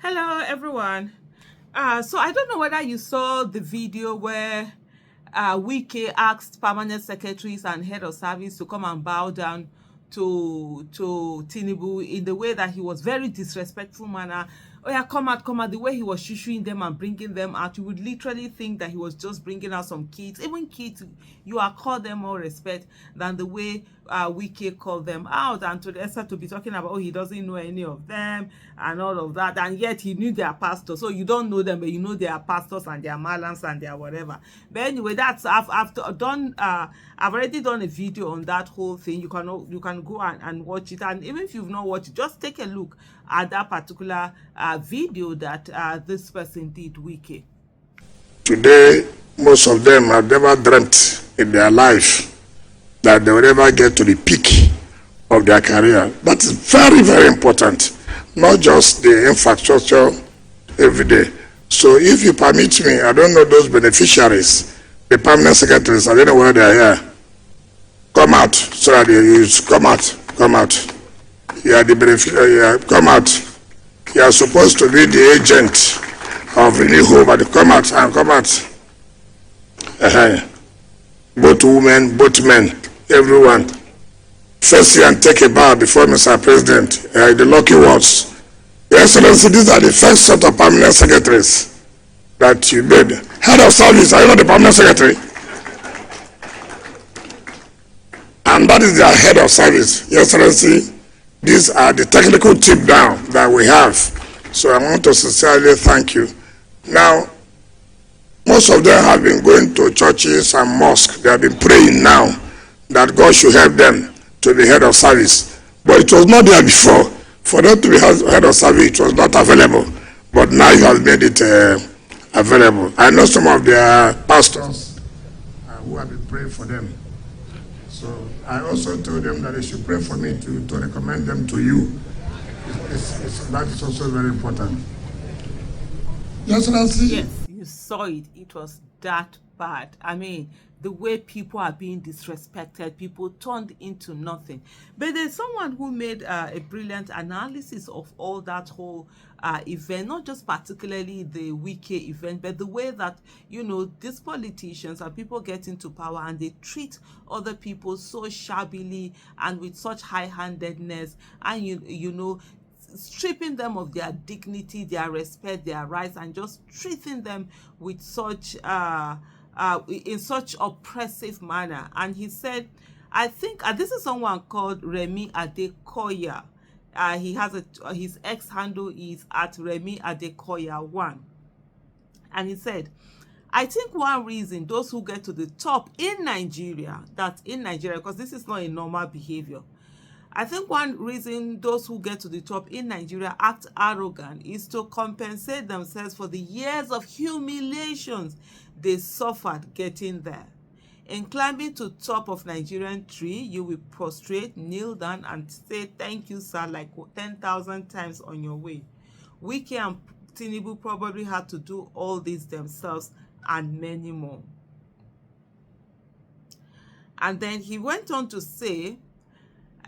Hello, everyone. So I don't know whether you saw the video where Wike asked permanent secretaries and head of service to come and bow down to Tinubu in the way that he was very disrespectful manner. Oh yeah, come out, come out. The way he was shushing them and bringing them out, you would literally think that he was just bringing out some kids. Even kids, you are called them more respect than the way Wike called them out, and to the extent to be talking about, oh, he doesn't know any of them and all of that, and yet he knew their pastors. So you don't know them, but you know their pastors and their malams and their whatever. But anyway, that's I've already done a video on that whole thing. You can go and watch it, and even if you've not watched it, just take a look at that particular video that this person did, Wiki. Today, most of them have never dreamt in their life that they will ever get to the peak of their career. That is very, very important. Not just the infrastructure every day. So if you permit me, I don't know those beneficiaries, the permanent secretaries, I don't know where they are here. Come out so that you come out. Come out. You are the beneficiary. Come out. You are supposed to be the agent of Renew Hope, but come out and come out. Both women, both men, everyone. First, you and take a bow before Mr. President. The lucky ones. Your Excellency, these are the first set of permanent secretaries that you made. Head of service, are you not the permanent secretary? And that is their head of service. Your Excellency, these are the technical team now that we have. So I want to sincerely thank you. Now, most of them have been going to churches and mosques. They have been praying now that God should help them to be head of service. But it was not there before. For them to be head of service, it was not available. But now you have made it available. I know some of their pastors who have been praying for them. So I also told them that they should pray for me to recommend them to you. That is also very important. Yes, you saw it. It was that bad. I mean, the way people are being disrespected, people turned into nothing. But there's someone who made a brilliant analysis of all that whole event, not just particularly the Wike event, but the way that, these politicians and people get into power and they treat other people so shabbily and with such high-handedness, and stripping them of their dignity, their respect, their rights, and just treating them with such in such oppressive manner. And he said, I think this is someone called Remi Adekoya. He has his ex handle is at Remi Adekoya 1, and he said, I think one reason those who get to the top in Nigeria, because this is not a normal behavior. I think one reason those who get to the top in Nigeria act arrogant is to compensate themselves for the years of humiliations they suffered getting there. In climbing to top of Nigerian tree, you will prostrate, kneel down, and say thank you, sir, like 10,000 times on your way. Wike and Tinubu probably had to do all this themselves and many more. And then he went on to say,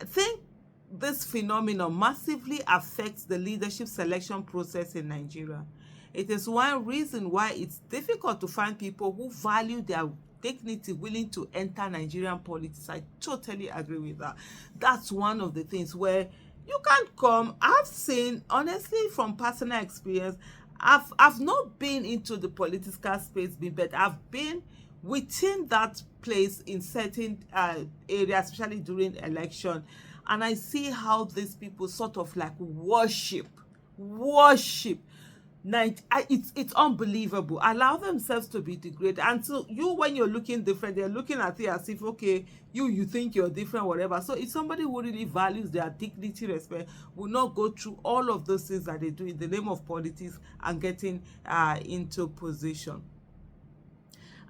I think this phenomenon massively affects the leadership selection process in Nigeria. It is one reason why it's difficult to find people who value their dignity willing to enter Nigerian politics. I totally agree with that. That's one of the things where you can't come. I've seen, honestly, from personal experience, I've not been into the political space, but I've been within that place in certain areas, especially during election, and I see how these people sort of like worship. It's unbelievable. Allow themselves to be degraded. And so when you're looking different, they're looking at you as if, okay, you think you're different, whatever. So if somebody who really values their dignity, respect, will not go through all of those things that they do in the name of politics and getting into position.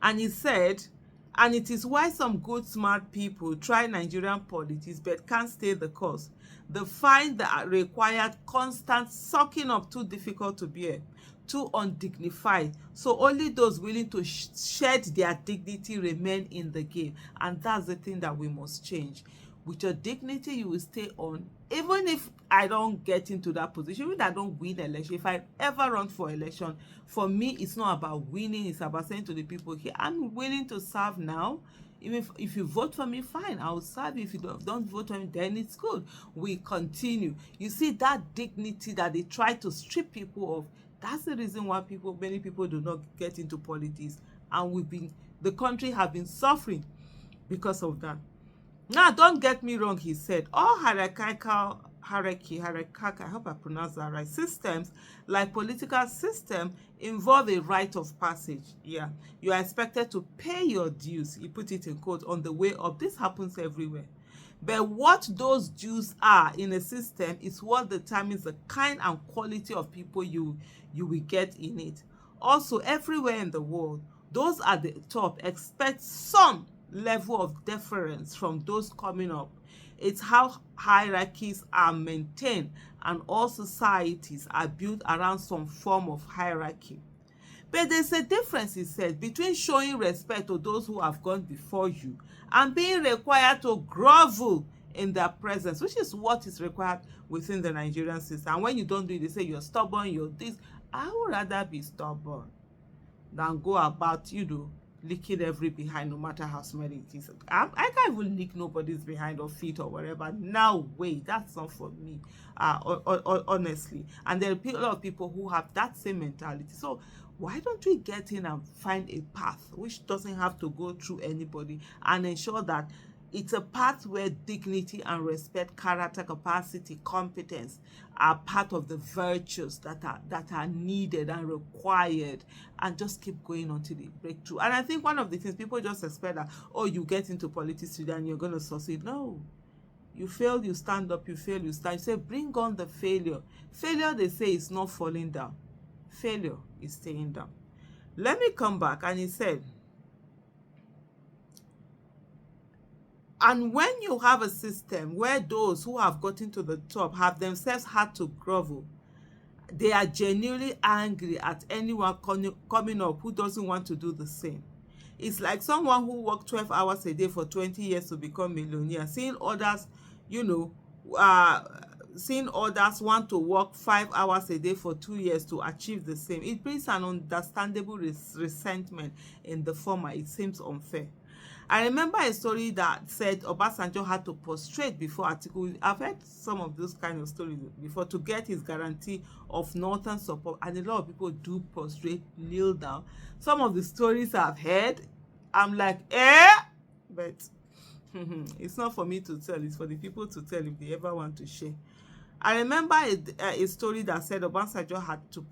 And he said, and it is why some good, smart people try Nigerian politics but can't stay the course. They find the required constant sucking up too difficult to bear, too undignified. So only those willing to shed their dignity remain in the game. And that's the thing that we must change. With your dignity, you will stay on. even if I don't get into that position, even if I don't win election, if I ever run for election, for me, it's not about winning, it's about saying to the people here, I'm willing to serve now. Even if you vote for me, fine, I'll serve you. If you don't vote for me, then it's good. We continue. You see that dignity that they try to strip people of. That's the reason why many people do not get into politics. And the country have been suffering because of that. Now, don't get me wrong, he said, all hierarchical, I hope I pronounced that right, systems, like political system, involve a rite of passage. Yeah, you are expected to pay your dues, he put it in quote, on the way up. This happens everywhere. But what those dues are in a system is what determines the kind and quality of people you will get in it. Also, everywhere in the world, those at the top expect some level of deference from those coming up. It's how hierarchies are maintained, and all societies are built around some form of hierarchy. But there's a difference, he said, between showing respect to those who have gone before you and being required to grovel in their presence, which is what is required within the Nigerian system. And when you don't do it, they say you're stubborn, you're this. I would rather be stubborn than go about, licking every behind, no matter how smelly it is. I can't even lick nobody's behind or feet or whatever. Now, wait, that's not for me, honestly. And there are a lot of people who have that same mentality. So why don't we get in and find a path which doesn't have to go through anybody, and ensure that it's a path where dignity and respect, character, capacity, competence are part of the virtues that are needed and required, and just keep going until they break through. And I think one of the things people just expect that, oh, you get into politics today and you're going to succeed. No. You fail, you stand up. You fail, you stand. You say, bring on the failure. Failure, they say, is not falling down. Failure is staying down. Let me come back. And he said, and when you have a system where those who have gotten to the top have themselves had to grovel, they are genuinely angry at anyone coming up who doesn't want to do the same. It's like someone who worked 12 hours a day for 20 years to become millionaire, seeing others, you know, seeing others want to work 5 hours a day for 2 years to achieve the same. It brings an understandable resentment in the former. It seems unfair. I remember a story that said Obasanjo had to prostrate before Atiku. I've heard some of those kind of stories before to get his guarantee of northern support, and a lot of people do prostrate, kneel down. Some of the stories I've heard, I'm like, but it's not for me to tell, it's for the people to tell if they ever want to share. I remember a story that said Obasanjo had to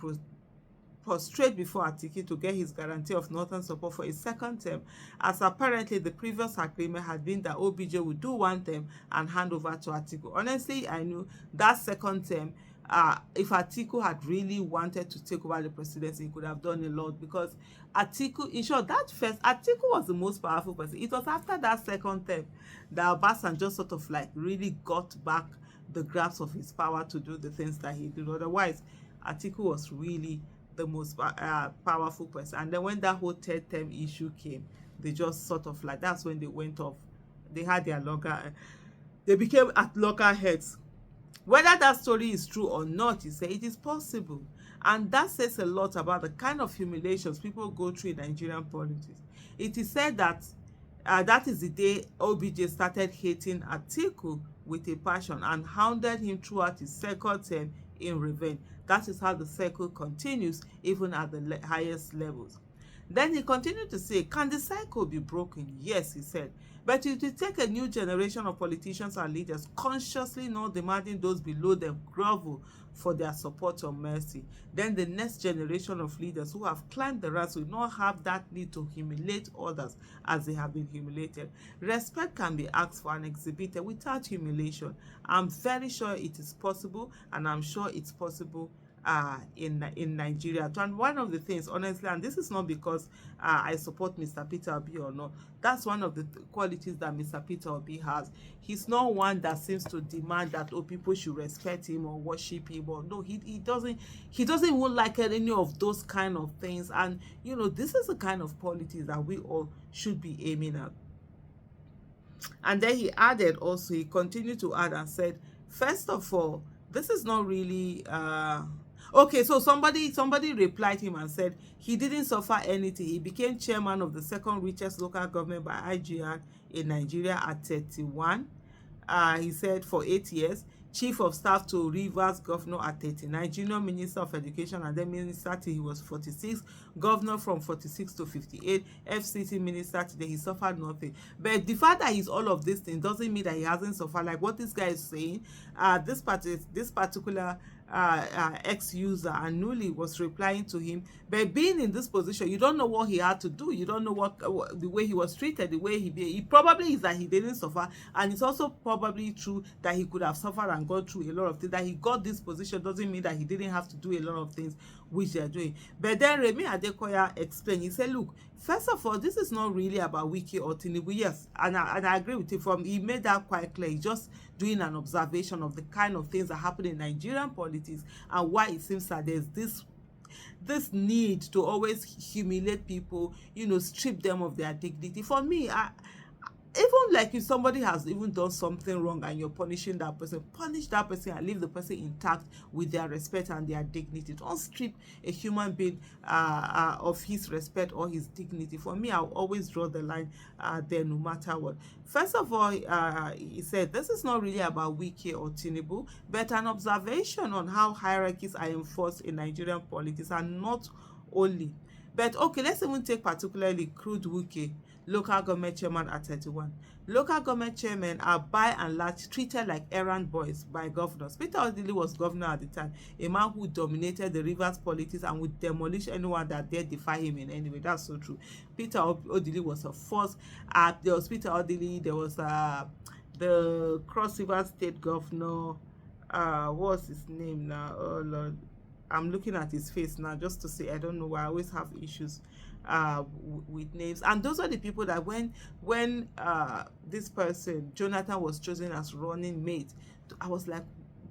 prostrate before Atiku to get his guarantee of northern support for a second term, as apparently the previous agreement had been that OBJ would do one term and hand over to Atiku. Honestly, I knew that second term, if Atiku had really wanted to take over the presidency, he could have done a lot, because Atiku, in short, that first, Atiku was the most powerful person. It was after that second term that Obasanjo sort of like really got back the grasp of his power to do the things that he did. Otherwise, Atiku was really the most powerful person. And then when that whole third term issue came, they just sort of like, that's when they went off. They had their they became at loggerheads. Whether that story is true or not, he said it is possible. And that says a lot about the kind of humiliations people go through in Nigerian politics. It is said that that is the day OBJ started hating Atiku with a passion and hounded him throughout his second term in revenge. That is how the cycle continues, even at the highest levels. Then he continued to say, can the cycle be broken? Yes, he said. But it will take a new generation of politicians and leaders consciously not demanding those below them grovel for their support or mercy. Then the next generation of leaders who have climbed the ranks will not have that need to humiliate others as they have been humiliated. Respect can be asked for and exhibited without humiliation. I'm very sure it is possible, and I'm sure it's possible in Nigeria. And one of the things, honestly, and this is not because I support Mr. Peter Obi or not, that's one of the qualities that Mr. Peter Obi has. He's not one that seems to demand that people should respect him or worship him, or no, he doesn't even like any of those kind of things. And this is the kind of politics that we all should be aiming at. And then he continued to add and said, First of all, this is not really okay. So somebody replied him and said he didn't suffer anything. He became chairman of the second richest local government by IGR in Nigeria at 31. He said for 8 years, chief of staff to Rivers governor at 39, junior minister of education and then minister till he was 46, governor from 46 to 58, FCT minister today. He suffered nothing. But the fact that he's all of these things doesn't mean that he hasn't suffered. Like what this guy is saying, this particular ex-user Anuli was replying to him, but being in this position, you don't know what he had to do. You don't know what the way he was treated, the way he probably is that he didn't suffer, and it's also probably true that he could have suffered and gone through a lot of things. That he got this position doesn't mean that he didn't have to do a lot of things which they are doing. But then Remi Adekoya explained. He said, look, first of all, this is not really about Wiki or Tinubu. Yes, and I agree with him. He made that quite clear. He's just doing an observation of the kind of things that happen in Nigerian politics and why it seems that there's this need to always humiliate people, strip them of their dignity. For me, even like if somebody has even done something wrong and you're punishing that person, punish that person and leave the person intact with their respect and their dignity. Don't strip a human being of his respect or his dignity. For me, I'll always draw the line there no matter what. First of all, he said this is not really about Wike or Tinubu, but an observation on how hierarchies are enforced in Nigerian politics, and not only. But okay, let's even take particularly Crude Wike, local government chairman at 31. Local government chairmen are by and large treated like errand boys by governors. Peter Odili was governor at the time, a man who dominated the Rivers politics and would demolish anyone that dare defy him in any way. That's so true. Peter Odili was a force. There was Peter Odili, there was the Cross River State governor. What's his name now? Oh Lord, I'm looking at his face now just to say I don't know why I always have issues with names. And those are the people that when this person Jonathan was chosen as running mate, I was like,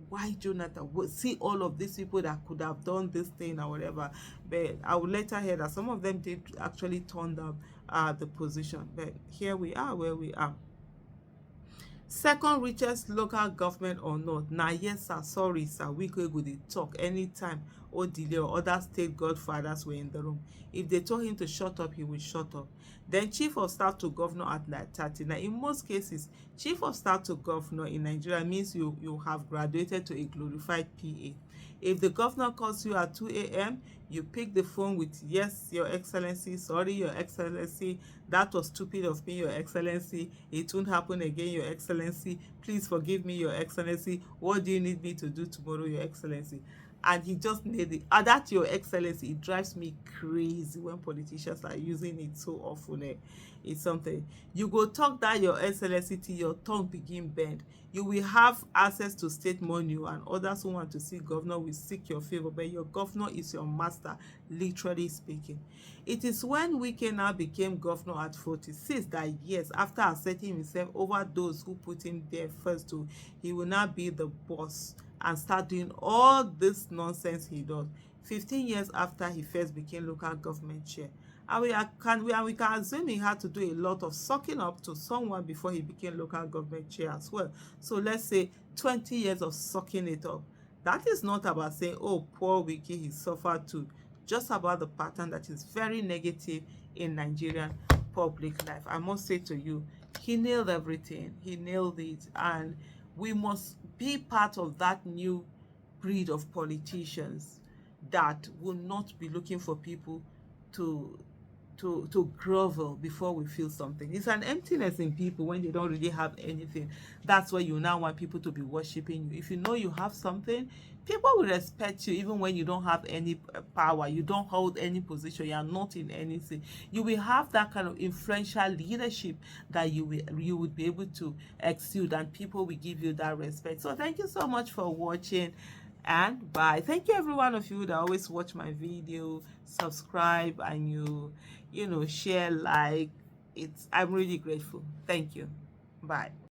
why Jonathan? See all of these people that could have done this thing or whatever. But I would later hear that some of them did actually turn down the position. But here we are where we are. Second richest local government or not? Nah, yes sir, sorry sir, we go dey talk anytime Odile or other state godfathers were in the room. If they told him to shut up, he will shut up. Then chief of staff to governor at 39. In most cases, chief of staff to governor in Nigeria means you have graduated to a glorified PA. If the governor calls you at 2 a.m., you pick the phone with, yes, your excellency, sorry, your excellency, that was stupid of me, your excellency, it won't happen again, your excellency, please forgive me, your excellency, what do you need me to do tomorrow, your excellency? And he just nailed it. And that your excellency, it drives me crazy when politicians are using it so often. It's something. You go talk that your excellency till your tongue begin bend. You will have access to state money, and others who want to see governor will seek your favor, but your governor is your master, literally speaking. It is when Wike now became governor at 46 that years after asserting himself over those who put him there first, he will now be the boss and start doing all this nonsense he does 15 years after he first became local government chair. And we can assume he had to do a lot of sucking up to someone before he became local government chair as well. So let's say 20 years of sucking it up. That is not about saying, oh, poor Wiki, he suffered too. Just about the pattern that is very negative in Nigerian public life. I must say to you, he nailed everything. He nailed it. And we must be part of that new breed of politicians that will not be looking for people to grovel before we feel something. It's an emptiness in people when they don't really have anything. That's why you now want people to be worshiping you. If you know you have something, people will respect you even when you don't have any power, you don't hold any position, you are not in anything. You will have that kind of influential leadership that you would be able to exude, and people will give you that respect. So thank you so much for watching, and bye. Thank you every one of you that always watch my video, subscribe, and you know share, like. I'm really grateful. Thank you. Bye.